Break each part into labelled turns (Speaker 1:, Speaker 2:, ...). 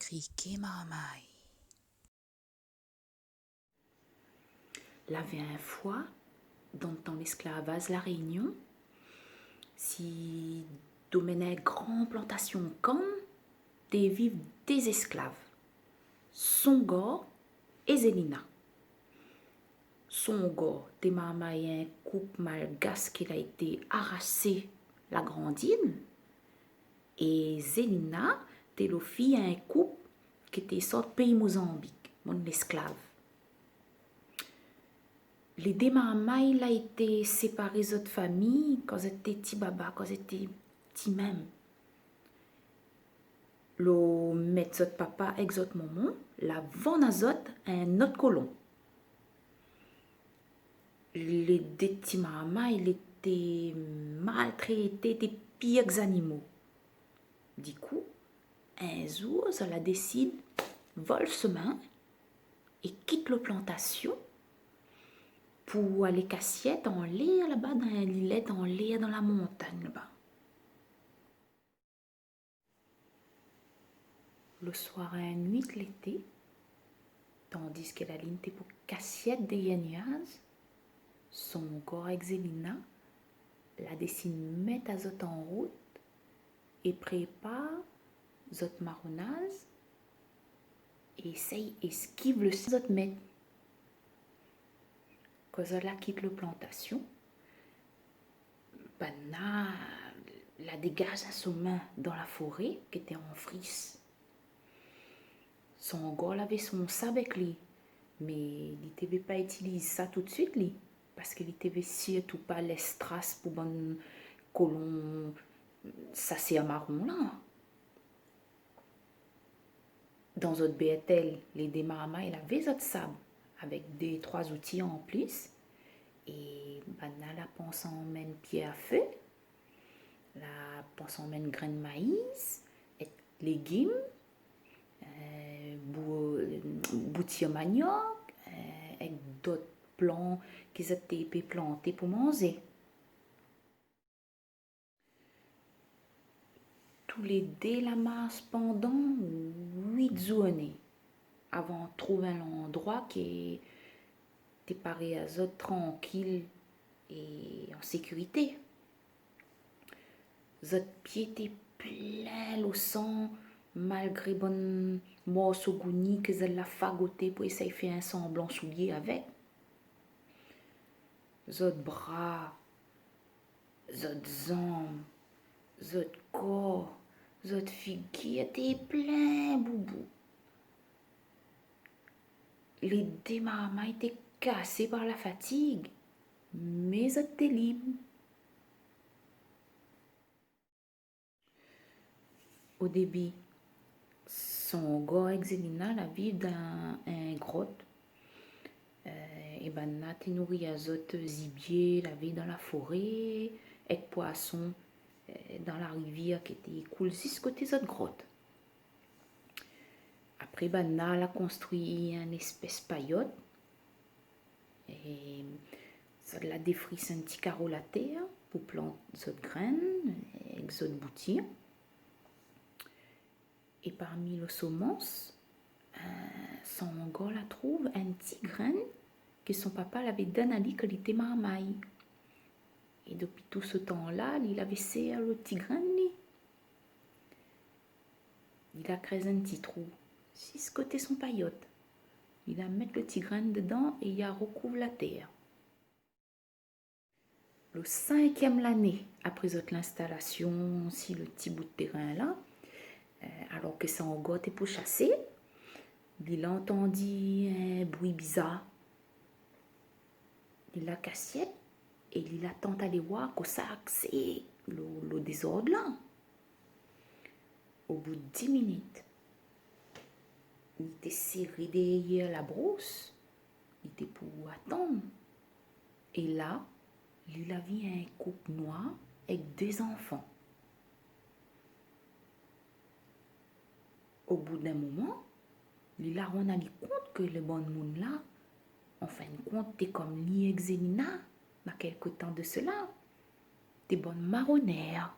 Speaker 1: Criquet marmaille.
Speaker 2: La une fois, dans le temps l'esclavage, la Réunion, si domenait grand plantation comme des vivent des esclaves, Songo et Zélina. Songo, des marmailles coupe malgache qu'il a été arraché la grandine, et Zélina, t'es le fille un couple qui était sorti pays Mozambique, mon esclave. Les deux marmailles a été séparées de notre famille quand j'étais petit baba, quand j'étais petit même. Le mettre notre papa et notre maman, la vend à un autre colon. Les deux petits marmailles étaient maltraités des pires animaux. Du coup, un jour, elle décide, vole chemin et quitte la plantation pour aller cassiette en l'air là-bas, dans un lilet en l'air dans la montagne là-bas. Le soir à une nuit l'été, tandis que la ligne était pour cassiette des nuages, son corps Zélina la dessine met à zot en route et prépare zot marronnage et essaye esquive le zot met. Quand zot la quitte la plantation, Banna la dégage à son main dans la forêt qui était en frise. Son gars avait son sabre avec lui, mais il ne devait pas utiliser ça tout de suite, lui, parce qu'il ne devait surtout pas les strass pour bon colon, ça c'est un marron là. Dans notre BTL, les démarrements, il avait notre sabre avec des trois outils en plus. Et banal la pense en même pied à feu, la pense en même grain de maïs, et légumes, boutir manioc, avec d'autres plants qui étaient plantés pour manger. Tous les deux la marche pendant 8 journées avant de trouver un endroit qui était paré à zot tranquille et en sécurité. Zot pied était plein au sang malgré bonne morceau gouni que zot la fagoté pour essayer de faire un semblant soulier avec. Zot bras, zot jambes, zot corps, zot figure était plein boubou. Les démarrements étaient cassés par la fatigue, mais zot étaient libres. Au début, son gars Zélina la vie dans un grotte. Et ben là, t'es nourri à zot zibier, la vie dans la forêt, et poissons dans la rivière qui était cool juste côté zot grotte. Après, ben là, elle a construit un espèce paillote. Et ça l'a défrissé un petit carreau la terre pour planter zot graines et zot boutir. Et parmi les semences, son gars la trouve un petit grain que son papa l'avait donné à lui quand il était marmaille. Et depuis tout ce temps-là, il avait serré le petit grain. Il a créé un petit trou, juste côté son paillote. Il a mis le petit grain dedans et il a recouvert la terre. Le 5e l'année après l'installation, si le petit bout de terrain là, alors que son gars était pour chasser, il a entendu un bruit bizarre. Il a cassé et il attend d'aller voir que ça c'est le désordre là. Au bout de 10 minutes, il était serré derrière la brousse. Il était pour attendre. Et là, il a vu un couple noir avec 2 enfants. Au bout d'un moment, il a rendu compte que le bon monde là, en fin de compte, t'es comme lui et Zélina, il y a quelque temps de cela. T'es bonne marronnière.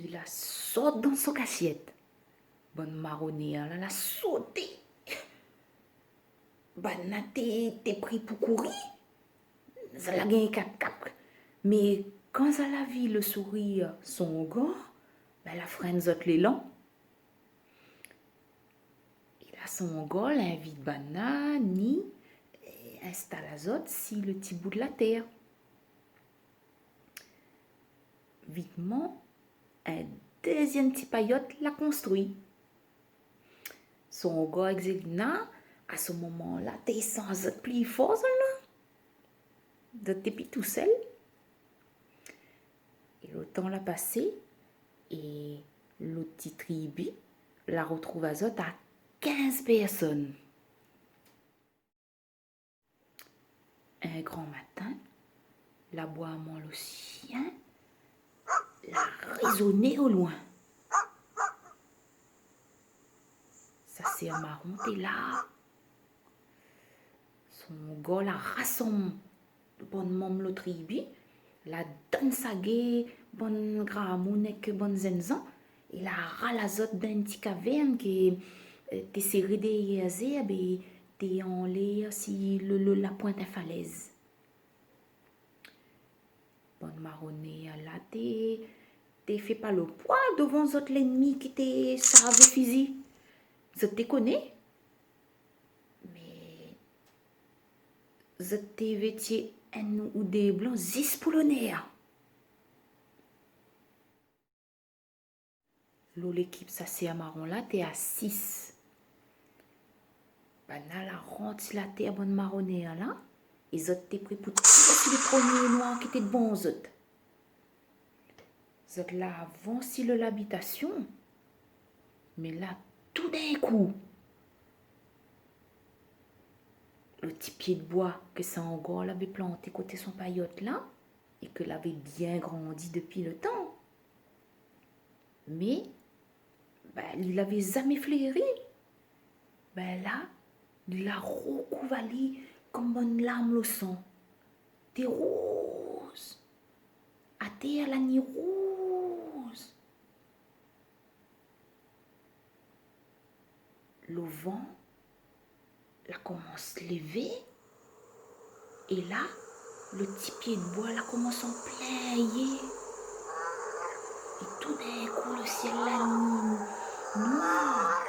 Speaker 2: il a sauté dans son assiette. Bonne marronnier, elle a sauté. Ben, t'es pris pour courir. Ça l'a gagné 4-4. Mais quand elle a vu le sourire son gars, ben, la freine zot l'élan. Et là, son gars l'invite banane, ni installe azot si le petit bout de la terre. Vitement, un deuxième petit paillote l'a construit. Son gars Exelina, à ce moment-là, t'es sans être plus fort, là. De t'es tout seul. Et le temps l'a passé, et le petit tribu la retrouve à Zot à 15 personnes. Un grand matin, l'aboiement le chien l'a résonné au loin. Ça c'est un marron, t'es là. Son gars la rassemble de bonne môme le tribu, la donne sa gué, bonne gramoun et que bonne zenzan, et la ralazote d'un petit caverne qui t'es serré des yézés, et t'es en l'air si la pointe est falaise. Bonne marronnée, là, t'es fait pas le poids devant l'ennemi qui t'es servi fusil. Je te connais, mais je t'ai vêtu un ou des blancs zis polonais. L'équipe, ça c'est à marron là, t'es à 6. Ben là, la rentre sur la terre bonne marronnée là. Et zot t'es pris pour tirer les premiers noirs qui étaient de bons zot. Zot là avancé l'habitation. Mais là, tout d'un coup, le petit pied de bois que ça encore l'avait planté côté son paillote là, et que l'avait bien grandi depuis le temps. Mais, ben, il l'avait jamais flairé. Ben là, il l'a recouvert comme une lame le sang. T'es rose. À terre, la nuit rose. Le vent, la commence à lever. Et là, le petit pied de bois, la commence à plier. Et tout d'un coup, le ciel, la nuit noir.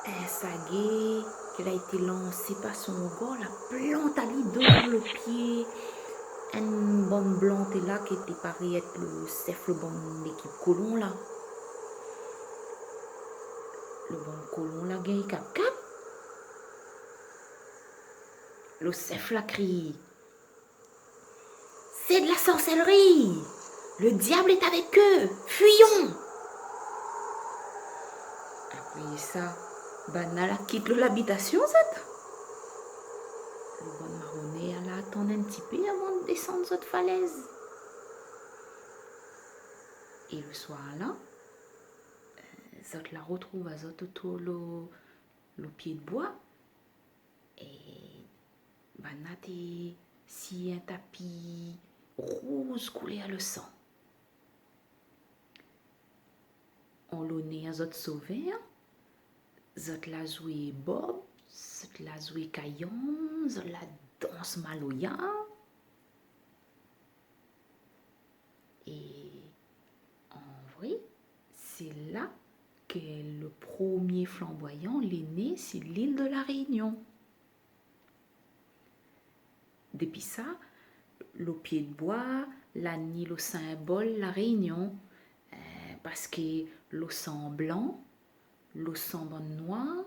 Speaker 2: Un saguet qui a été lancé par son gars, la plante à lui devant le pied. Un bon blanc est là qui était pareil être le chef, le bon l'équipe colon là. Le bon colon là, gagné cap. Le chef la crie. C'est de la sorcellerie. Le diable est avec eux. Fuyons. Après ça, Banala quitte l'habitation, ça. Le bon marronnet, elle attend un petit peu avant de descendre cette falaise. Et le soir là, Zot la retrouve à Zot autour le pied de bois. Et Banat est si un tapis rose coulé à le sang. On l'a né à Zot sauvé. Zot la joué Bob, Zot la joué Caillon, Zot la danse Maloya. Et en vrai, c'est là que le premier flamboyant est né sur l'île de la Réunion. Depuis ça, le pied de bois, la ni le symbole la Réunion, parce que le sang blanc, le sang noir,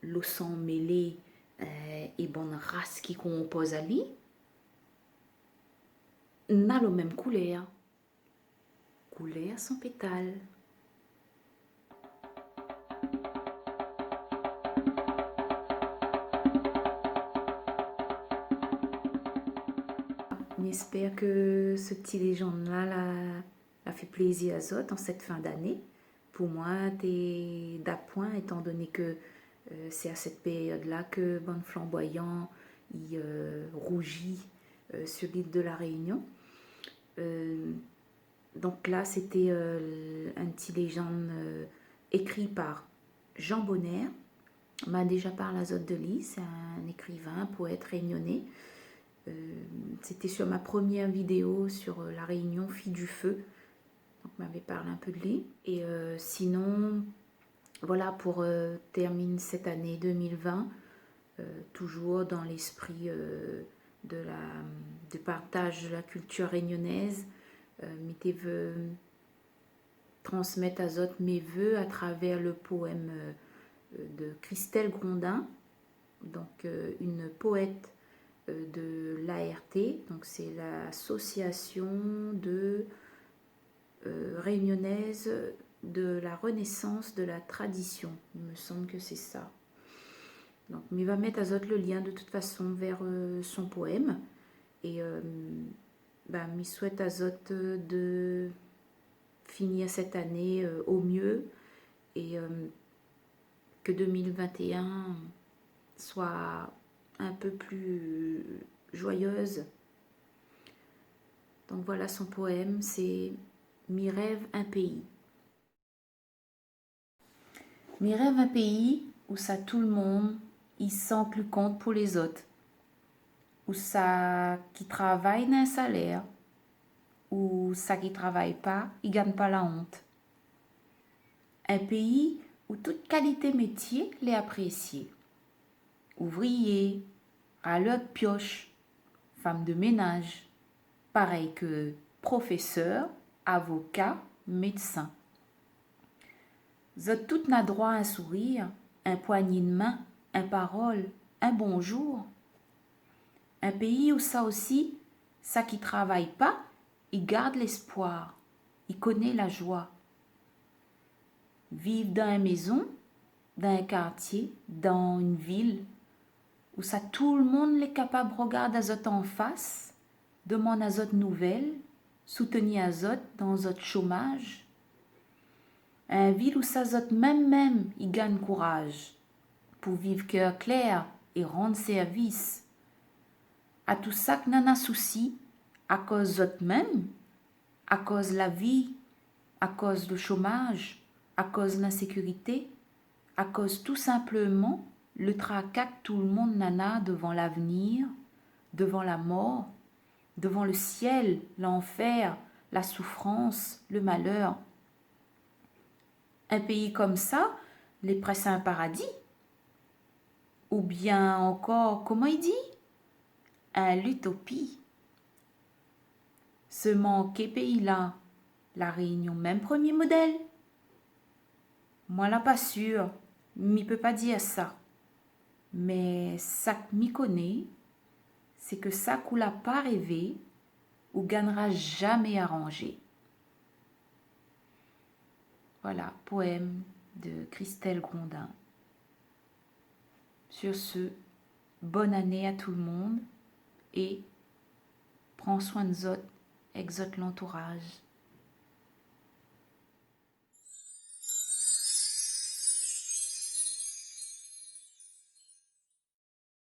Speaker 2: le sang mêlé et bonne race qui compose à lui, n'a la même couleur. Couleur sans pétale. J'espère que ce petit légende-là l'a fait plaisir à Zot en cette fin d'année. Pour moi, t'es d'appoint, étant donné que c'est à cette période-là que Bon Flamboyant il rougit sur l'île de la Réunion. Donc là, c'était un petit légende écrit par Jean Bonner. On m'a déjà parlé à Zot de Lis, c'est un écrivain, poète réunionnais. C'était sur ma première vidéo sur la réunion Fille du Feu. Donc, on m'avait parlé un peu de lui. Et sinon, voilà, pour terminer cette année 2020, toujours dans l'esprit de partage de la culture réunionnaise, mes vœux, transmettre à Zot mes vœux à travers le poème de Christelle Grondin, donc une poète de l'ART, donc c'est l'association de réunionnaise de la renaissance de la tradition, il me semble que c'est ça. Donc il va mettre à Zot le lien de toute façon vers son poème, et il souhaite à Zot de finir cette année au mieux, et que 2021 soit un peu plus joyeuse. Donc voilà, son poème, c'est « Mi rêve un pays ». Mi rêve un pays où ça tout le monde, il sent plus compte pour les autres, où ça qui travaille n'a un salaire, où ça qui travaille pas, il gagne pas la honte. Un pays où toute qualité métier l'est appréciée. Ouvrier, râleur de pioche, femme de ménage, pareil que professeur, avocat, médecin. Zot tout n'a droit à un sourire, un poignet de main, un parole, un bonjour. Un pays où ça aussi, ça qui travaille pas, il garde l'espoir, il connaît la joie. Vivre dans une maison, dans un quartier, dans une ville, où ça tout le monde est capable de regarder Zot en face, demande à Zot nouvelles, soutenir à Zot dans Zot chômage. Un ville où ça Zot même, il gagne courage pour vivre cœur clair et rendre service. À tout ça que n'en a souci, à cause Zot même, à cause la vie, à cause le chômage, à cause l'insécurité, à cause tout simplement le tracas que tout le monde n'en a devant l'avenir, devant la mort, devant le ciel, l'enfer, la souffrance, le malheur. Un pays comme ça, les presque un paradis. Ou bien encore, comment il dit? Un l'utopie. Ce manqué pays-là, la Réunion, même premier modèle. Moi là pas sûr, m'y peut pas dire ça. Mais ça que m'y connaît, c'est que ça qu'on l'a pas rêvé ou gagnera jamais arrangé. Voilà, poème de Christelle Grondin. Sur ce, bonne année à tout le monde et prends soin de Zot, avec Zot l'entourage.